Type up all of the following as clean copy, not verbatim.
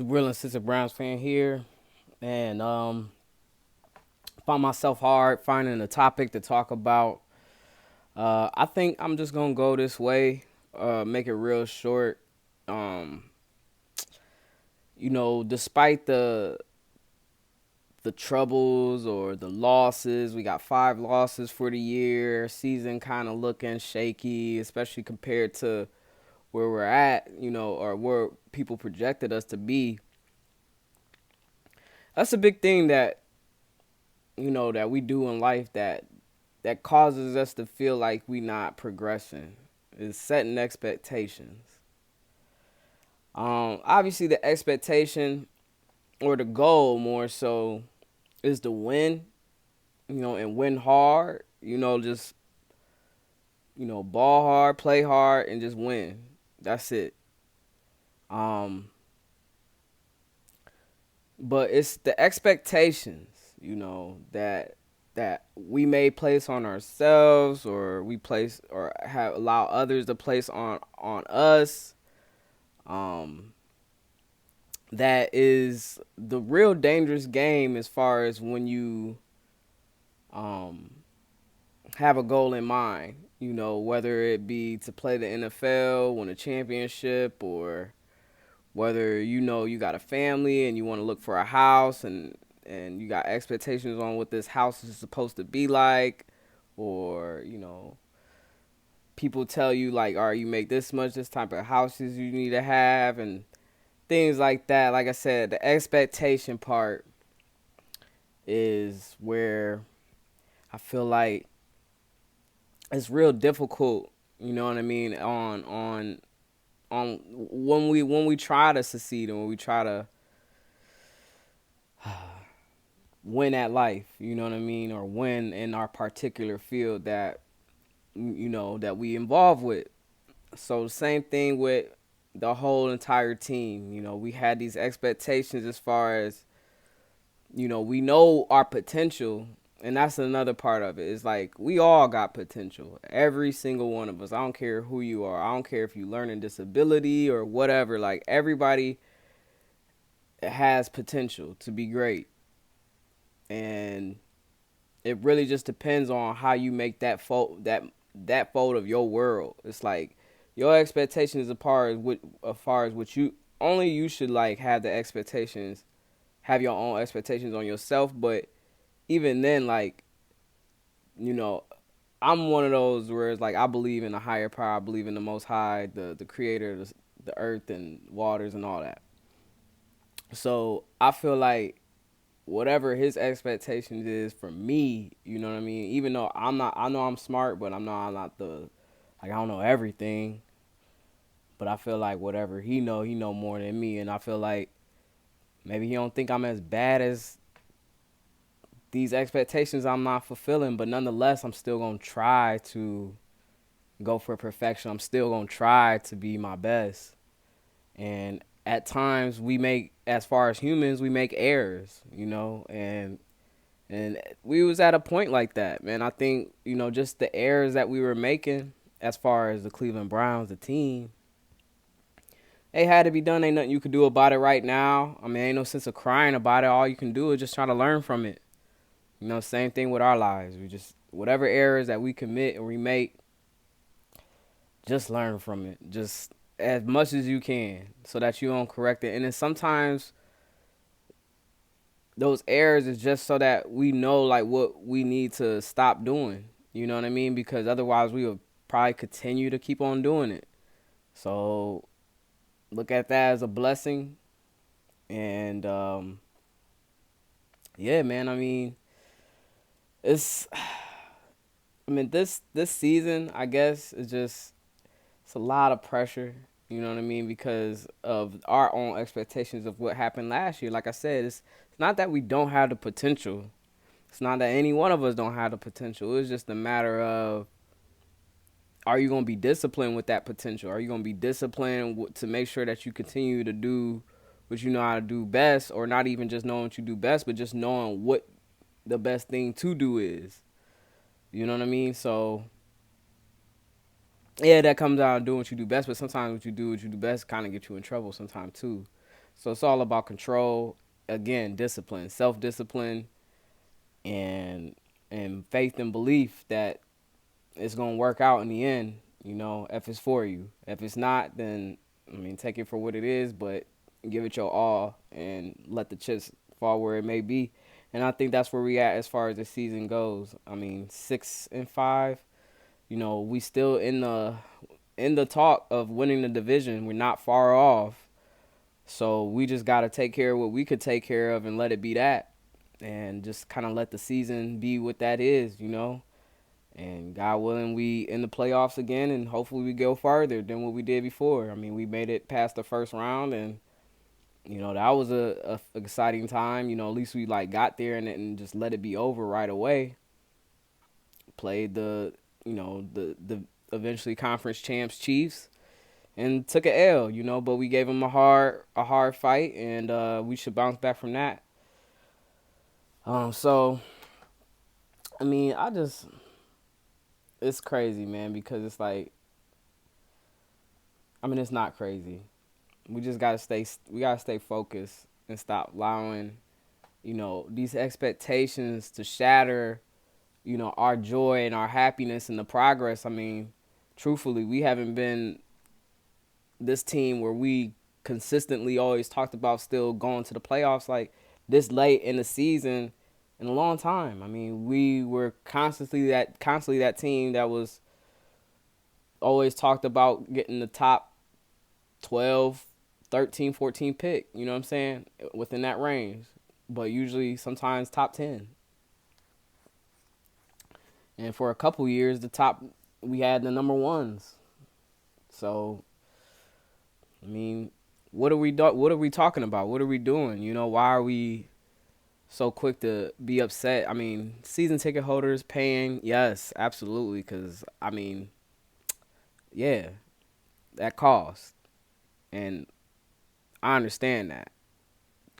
the real and sister Browns fan here, and found myself hard finding a topic to talk about. I think I'm just gonna go this way, make it real short. Um, despite the troubles or the losses, we got 5 losses for the year. Season kind of looking shaky, especially compared to where we're at, or where people projected us to be. That's a big thing that we do in life that causes us to feel like we not progressing is setting expectations. Obviously the expectation or the goal more so is to win, and win hard, just ball hard, play hard, and just win. That's it. Um, but it's the expectations, that we may place on ourselves, or we place or have allow others to place on us. Um, that is the real dangerous game as far as when you um have a goal in mind. Whether it be to play the NFL, win a championship, or whether you got a family and you want to look for a house, and you got expectations on what this house is supposed to be like, or people tell you like, all right, you make this much, this type of houses you need to have, and things like that. Like I said, the expectation part is where I feel like it's real difficult, you know what I mean, on when we try to succeed, and when we try to win at life, you know what I mean, or win in our particular field that we involved with. So the same thing with the whole entire team. We had these expectations as far as, we know our potential, and that's another part of it. It's like we all got potential. Every single one of us. I don't care who you are. I don't care if you learning disability or whatever. Like, everybody has potential to be great. And it really just depends on how you make that fold of your world. It's like your expectations as far as what you should like have the expectations, have your own expectations on yourself. But even then, like, you know, I'm one of those where it's like I believe in a higher power. I believe in the Most High, the Creator, the earth and waters and all that. So I feel like whatever his expectations is for me, you know what I mean. Even though I know I'm smart, but I'm not I don't know everything. But I feel like whatever he know more than me, and I feel like maybe he don't think I'm as bad as these expectations I'm not fulfilling. But nonetheless, I'm still gonna try to go for perfection. I'm still gonna try to be my best. And at times as far as humans, we make errors, and we was at a point like that, man. I think, just the errors that we were making as far as the Cleveland Browns, the team, they had to be done. Ain't nothing you could do about it right now. I mean, ain't no sense of crying about it. All you can do is just try to learn from it. Same thing with our lives. We just, whatever errors that we commit and we make, just learn from it. Just as much as you can so that you don't correct it. And then sometimes those errors is just so that we know like what we need to stop doing. You know what I mean? Because otherwise we would probably continue to keep on doing it. So look at that as a blessing. And yeah, man, I mean, it's this season, I guess, is just, it's a lot of pressure. You know what I mean? Because of our own expectations of what happened last year. Like I said, it's not that we don't have the potential. It's not that any one of us don't have the potential. It's just a matter of, are you going to be disciplined with that potential? Are you going to be disciplined to make sure that you continue to do what you know how to do best, or not even just knowing what you do best, but just knowing what the best thing to do is. You know what I mean? So yeah, that comes out of doing what you do best, but sometimes what you do best kind of get you in trouble sometimes too. So it's all about control. Again, discipline, self-discipline, and faith and belief that it's gonna work out in the end. If it's for you. If it's not, then I mean, take it for what it is, but give it your all and let the chips fall where it may be. And I think that's where we at as far as the season goes. I mean, 6-5. We still in the talk of winning the division. We're not far off. So we just got to take care of what we could take care of and let it be that. And just kind of let the season be what that is. And God willing, we in the playoffs again, and hopefully we go farther than what we did before. I mean, we made it past the first round, and that was a exciting time. At least we like got there and just let it be over right away. Played the eventually conference champs Chiefs and took an L. But we gave them a hard fight, and we should bounce back from that. So I mean, it's crazy, man, because it's like, I mean, it's not crazy. We gotta stay focused and stop allowing, these expectations to shatter, our joy and our happiness and the progress. I mean, truthfully, we haven't been this team where we consistently always talked about still going to the playoffs like this late in the season in a long time. I mean, we were constantly that team that was always talked about getting the top 12, 13, 14 pick, you know what I'm saying? Within that range. But usually sometimes top 10. And for a couple years we had the number ones. So I mean, what are we talking about? What are we doing? Why are we so quick to be upset? I mean, season ticket holders paying, yes, absolutely, cuz I mean, yeah, that costs. And I understand that,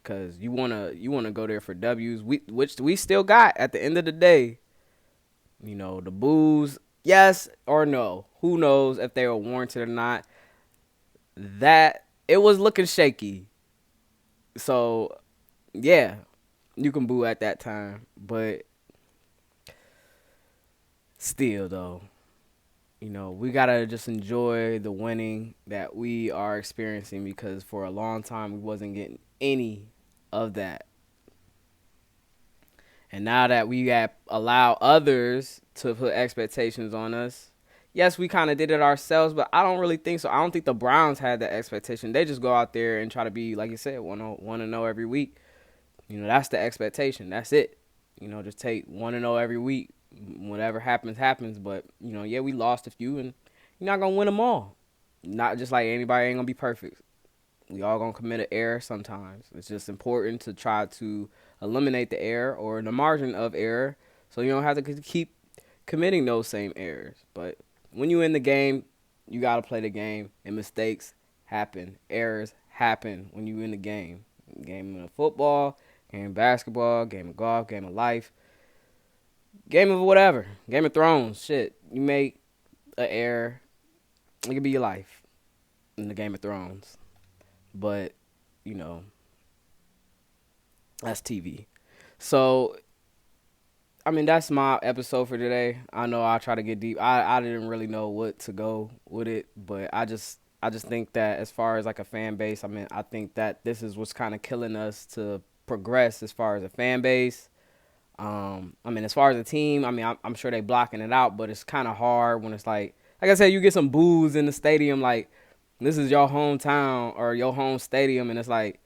cuz you want to go there for W's, which we still got at the end of the day. The boos, yes or no. Who knows if they were warranted or not? That it was looking shaky. So, yeah, you can boo at that time, but still though, we got to just enjoy the winning that we are experiencing, because for a long time we wasn't getting any of that. And now that we have allowed others to put expectations on us, yes, we kind of did it ourselves, but I don't really think so. I don't think the Browns had that expectation. They just go out there and try to be, like you said, 1-0 every week. That's the expectation. That's it. Just take 1-0 every week. Whatever happens, happens. But, yeah, we lost a few, and you're not going to win them all. Not just like anybody ain't going to be perfect. We all going to commit an error sometimes. It's just important to try to eliminate the error or the margin of error, so you don't have to keep committing those same errors. But when you're in the game, you got to play the game, and mistakes happen. Errors happen when you're in the game. Game of football, game of basketball, game of golf, game of life, game of whatever. Game of Thrones, shit. You make an error, it could be your life in the Game of Thrones. But, that's TV. So, I mean, that's my episode for today. I know I'll try to get deep. I didn't really know what to go with it, but I just think that as far as like a fan base, I mean, I think that this is what's kind of killing us to progress as far as a fan base. I mean, as far as a team, I mean, I'm sure they blocking it out, but it's kind of hard when it's like I said, you get some boos in the stadium, like this is your hometown or your home stadium, and it's like,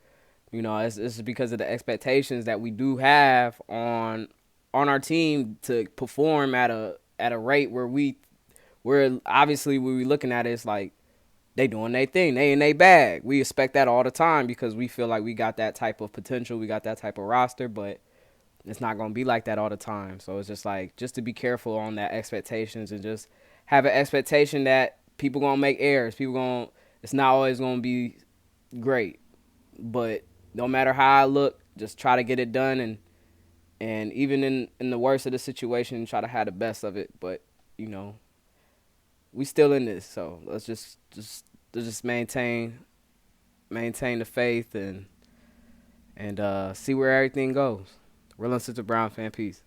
it's because of the expectations that we do have on our team to perform at a rate where obviously when we looking at it, it's like they doing their thing, they in their bag. We expect that all the time because we feel like we got that type of potential, we got that type of roster, but it's not gonna be like that all the time. So it's just like, just to be careful on that expectations, and just have an expectation that people gonna make errors. It's not always gonna be great, but no matter how I look, just try to get it done, and even in the worst of the situation, try to have the best of it. But you know, we still in this, so let's just maintain maintain the faith and see where everything goes. Real and Sister Brown fan, peace.